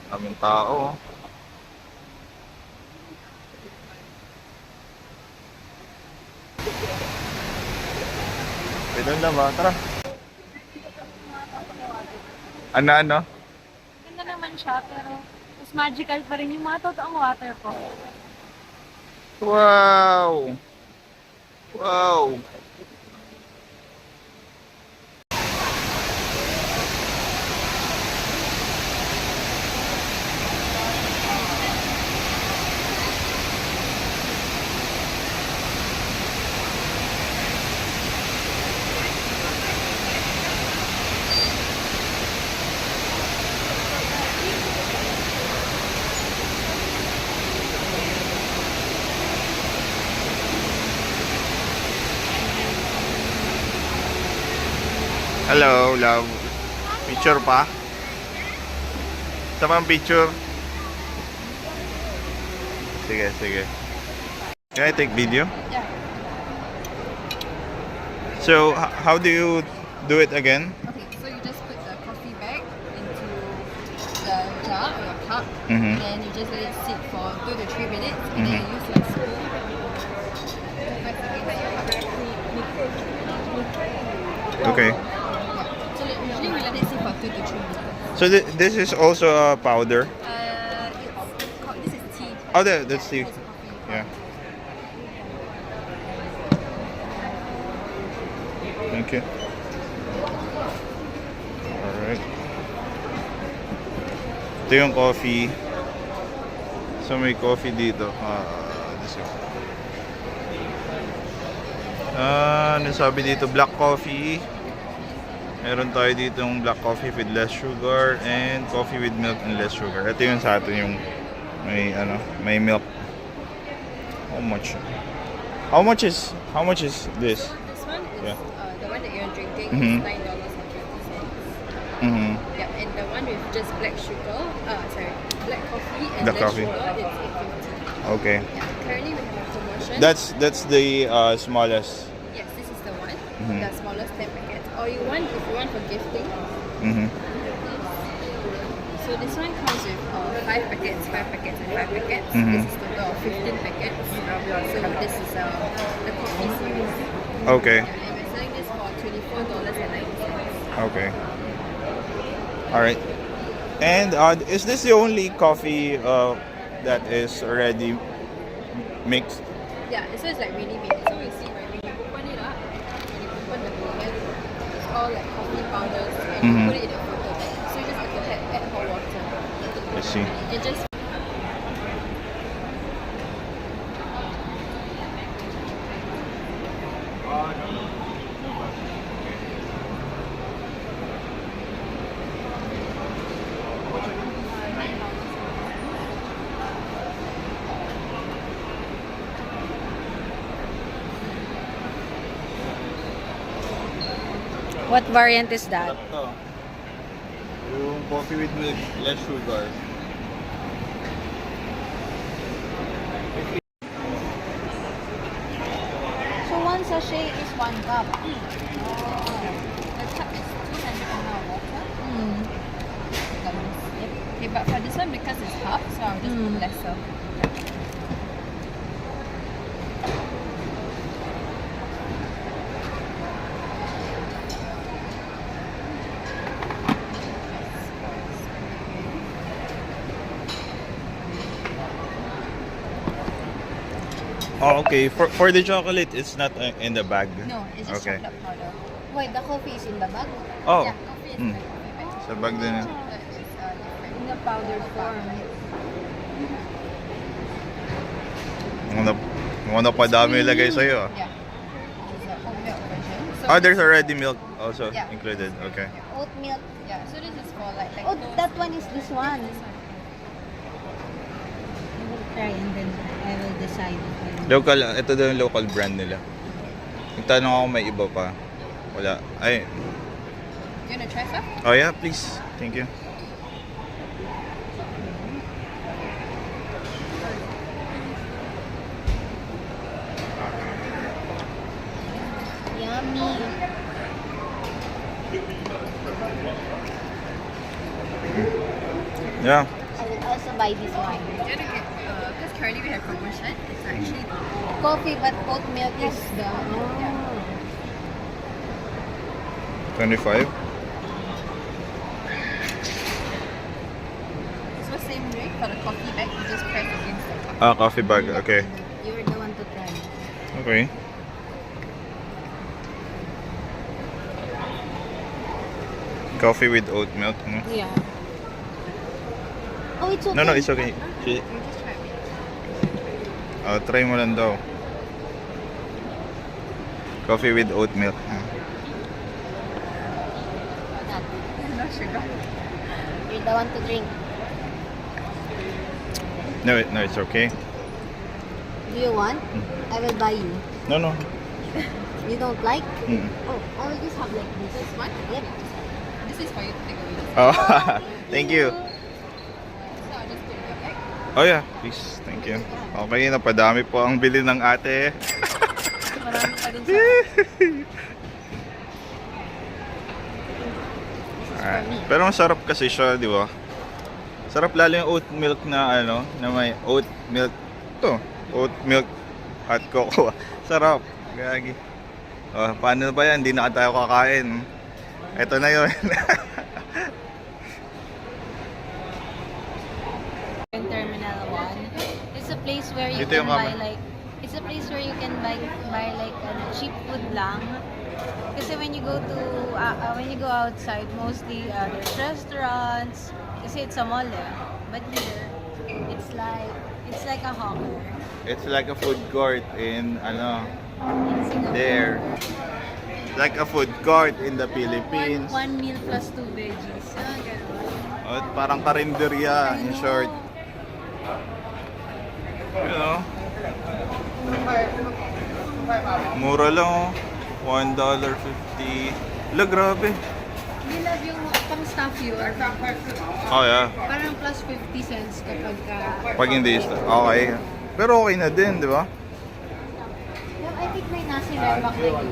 Daming tao. Pwede na ba? Tara. Ano? Ganda naman siya, pero mas magical pa rin yung mga totoong waterfall. Wow! Wow! Hello, love. Picture pa? Sama ang picture? Sige. Can I take video? Yeah. So, how do you do it again? Okay, so you just put the coffee bag into the jar or your cup, Mhm. and then you just let it sit for 2 to 3 minutes, and then you use your spoon. Okay. So usually we let it sit for 2 to 3 minutes. So this is also a powder? This is tea. Oh, that's tea. This is coffee. Yeah. Thank you. Alright. Ito yung coffee. So may coffee dito. This is. Ano sabi dito? Black coffee. Meron tayo dito yung black coffee with less sugar and coffee with milk and less sugar. Ito yung sa atin yung may milk. How much? How much is this? So this one is Yeah. the one that you're drinking Mhm. is $9.20. Mhm. Yeah, and the one with just black sugar, black coffee and Black less coffee. sugar, it's $8.50. Okay. Yeah, currently we have a promotion. That's the smallest. Yes, this is the one, Mhm. the smallest 10 packets. Or if you want for gifting, Mhm. so this one comes with 5 packets, and 5 packets. Mhm. This is total of 15 packets. So this is the coffee series. Okay. Yeah, and we're selling this for $24.90. Okay. All right. And is this the only coffee that is already mixed? Yeah, so it's like really made. So you see, right, when you open it up, when you open the packet, it's all like coffee powders, and you Mhm. put it in a filter bag. So you just have to add hot water. I see. It just What variant is that? Ito. Yung coffee with milk, less sugar. So one sachet is 1 cup. The cup is 200 ml water. Yep. Okay, but for this one, because it's half, so I'll just put lesser. Oh, okay. For the chocolate, it's not in the bag. No, it's just Okay. chocolate powder. Wait, the coffee is in the bag? Oh. Yeah, coffee is Mm. like coffee bag. Sa bag din. That is different. In the powder form. Ano pa dami ilagay sa'yo. Yeah. This is a oat milk version. So Oh, there's already milk also Yeah. included. Okay. Oat milk. yeah, so this is for like Oh, those. that one is this one. This one. I will try and then I will decide. Local, ito daw yung local brand nila. Nagtanong ako may iba pa. Wala. Ay. You wanna try some? Oh yeah, please. Thank you. Yummy. Yeah. I buy this one. You're gonna get, because currently we have promotion. It's actually Coffee, but oat milk is the... Yeah. 25? it's the same way for the coffee bag. You just press against the cup. Ah, coffee bag. Okay. You're the one to try. Okay. Coffee with oat milk, no? Yeah. Oh, it's okay. No, it's okay. You just try it. Try mo lang daw. Coffee with oat milk. No sugar. You're the one to drink. No, it's okay. Do you want? I will buy you. No. You don't like? Mm. Oh, I will just have like this. This one? Yep. This is for you to take away. Oh, thank you. So I'll just put it in your bag. Oh yeah, please. Thank you. Okay, napadami po ang bili ng ate. Marami pa din sa... Pero masarap kasi siya, di ba? Sarap lalo yung oat milk na ano, na may oat milk. Ito, oat milk hot cocoa. Sarap. Gagi. Oh, paano ba yan? Hindi na tayo kakain. Ito na yun. In Terminal 1, it's a place where you Dito can yung buy camera. like, it's a place where you can buy like cheap food lang. Kasi when you go outside, mostly there's restaurants. Kasi it's a mall eh. But here, it's like a hawker. It's like a food court in ano, In Singapore. there. Like a food court in the Philippines. One meal plus 2 veggies. Ganun. Oh, parang karinderya in short. You know? Mura lang oh. $1.50. Wala, grabe. We love yung pang staff yun. Oh yeah. Parang plus 50 cents kapag Pag hindi okay. Pero okay na din, di ba? I think may nasi lemak na yun.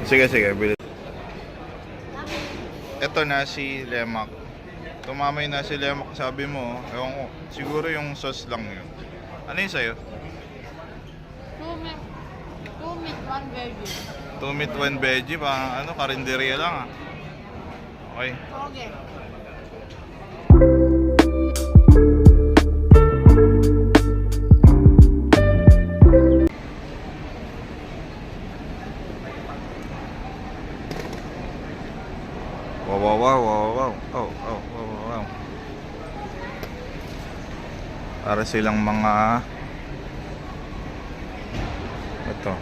Sige, bili. Ito nasi lemak. Tumama yung nasi lemak, sabi mo. Ewan ko, siguro yung sauce lang yun. Ano yun sa'yo? 2 meat, 1 veggie. 2 meat, 1 veggie, parang ano, karinderya lang ah. Okay. Okay. Wow. Wow. Para silang mga ito.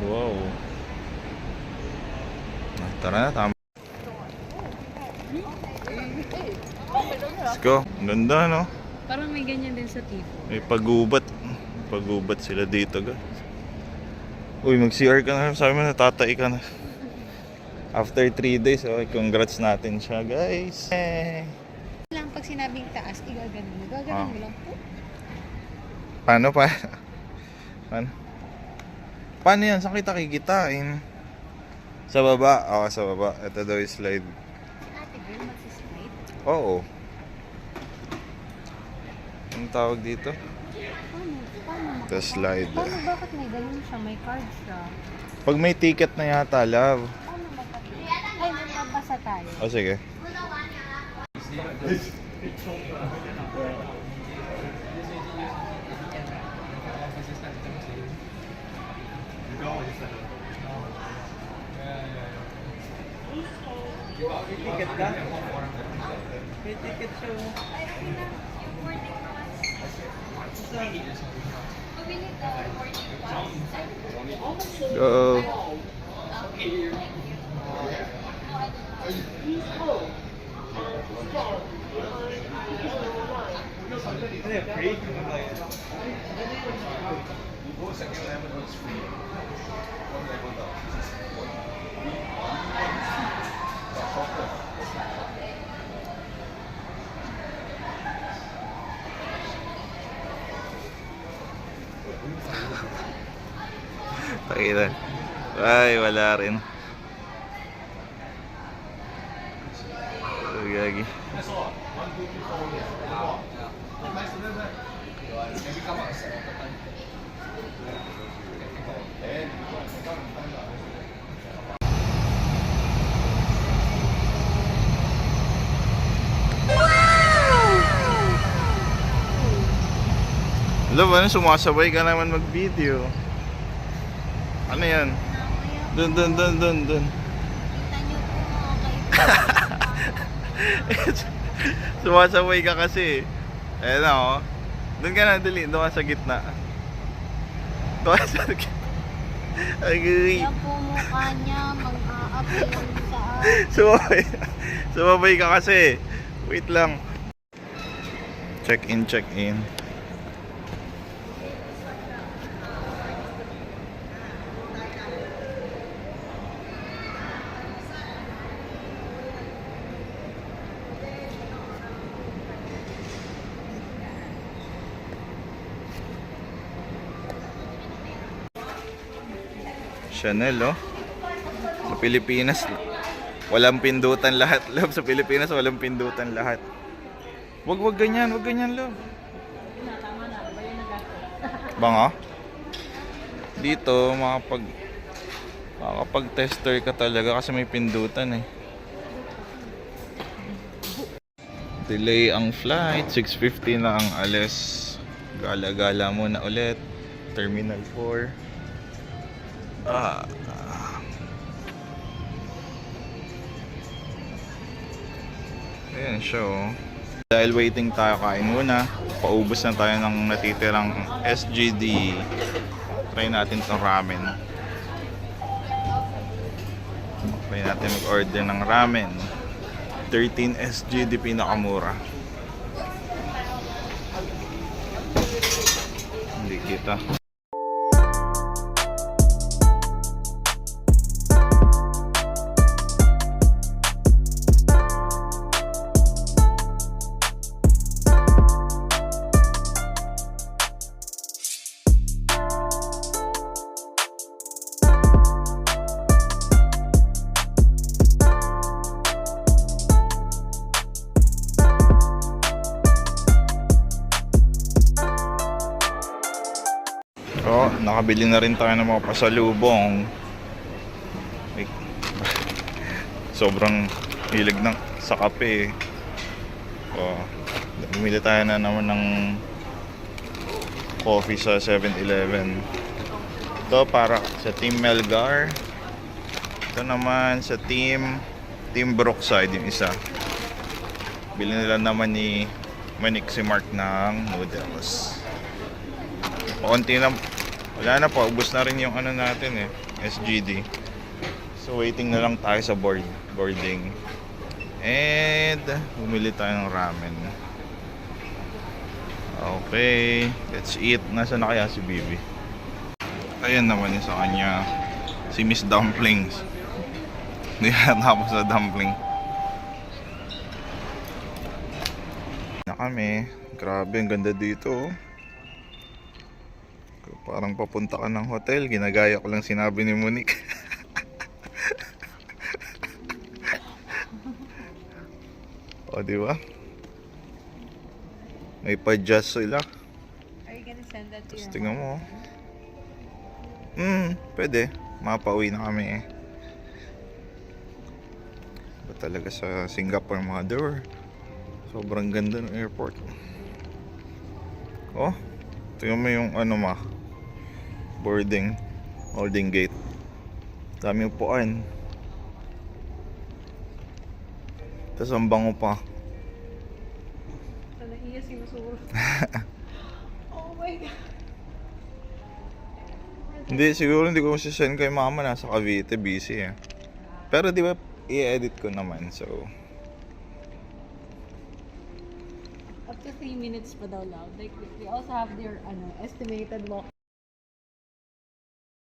Wow. Tara na, tama. Let's go. Ang ganda, no? Parang may ganyan din sa tipo. May pagubat. Pagubat sila dito, guys. Uy, mag-CR ka na. Sabi mo, natatay ka na. After 3 days, okay, congrats natin siya, guys. Lang pag sinabing taas, igaganon mo. Ah. Mo lang po. Paano pa? Paano yan? Saan kita kikitain? Sa baba? Oo, sa baba. Ito daw yung slide. Ate girl, magsislide. Oo. Anong tawag dito? Paano? The slide. Paano bakit may ganun siya? May card siya. Pag may ticket na yata, love. Paano ay, may mabasa tayo. O, sige. Go. Pakita. Ay, wala rin. So, gagi. Love, ano, sumasabay ka naman mag-video. Ano yan? Dun. Kita niyo po, okay. Sumasabay ka kasi. Ayan na, oh. Doon ka na, dali. Doon ka sa gitna. Doon ka sa gitna. Agay. Yan po mukha niya, mag-a-appeal sa Sumabay. Sumabay ka kasi. Wait lang. Check in. Chanel, oh. Sa Pilipinas, walang pindutan lahat, love. Sa Pilipinas, walang pindutan lahat. Wag ganyan, love. Banga? Dito, makakapag-tester ka talaga kasi may pindutan eh. Delay ang flight, 6:50 na ang alis. Gala-gala muna ulit. Terminal 4. Ayan siya, oh. Dahil waiting tayo, kain muna. Paubos na tayo ng natitirang SGD. Try natin itong ramen. Try natin mag-order ng ramen. 13 SGD pinakamura. Hindi kita. So, nakabili na rin tayo ng mga pasalubong. Like, sobrang hilig sa kape. So, bumili tayo na naman ng coffee sa 7-Eleven. Ito para sa Team Melgar. Ito naman sa Team Brookside, yung isa. Bili nila naman ni Manik si Mark ng noodles. Paunti na, wala na, paubos na rin yung ano natin eh, SGD. So waiting na lang tayo sa boarding. And bumili tayo ng ramen. Okay, let's eat. Nasaan na kaya si Bibi? Ayan naman yung sa kanya, si Miss Dumplings. Hindi na tapos sa dumpling. Na kami, grabe, ang ganda dito, oh. Parang papunta ka ng hotel. Ginagaya ko lang sinabi ni Monique. O, di ba? May pa-adjust sila. Are you gonna send that to Tapos your tingnan mo. Pwede. Mapauwi na kami eh. Ba talaga sa Singapore, mother. Sobrang ganda ng airport. Oh, tingnan mo yung ano holding gate. Dami upuan. Tapos ang bango pa. Sana iya sinusuro. Oh my God. Hindi, siguro hindi ko masisend kay mama. Nasa Cavite, busy eh. Pero di ba, i-edit ko naman, so Up to 3 minutes pa daw lang. Like, we also have their estimated walk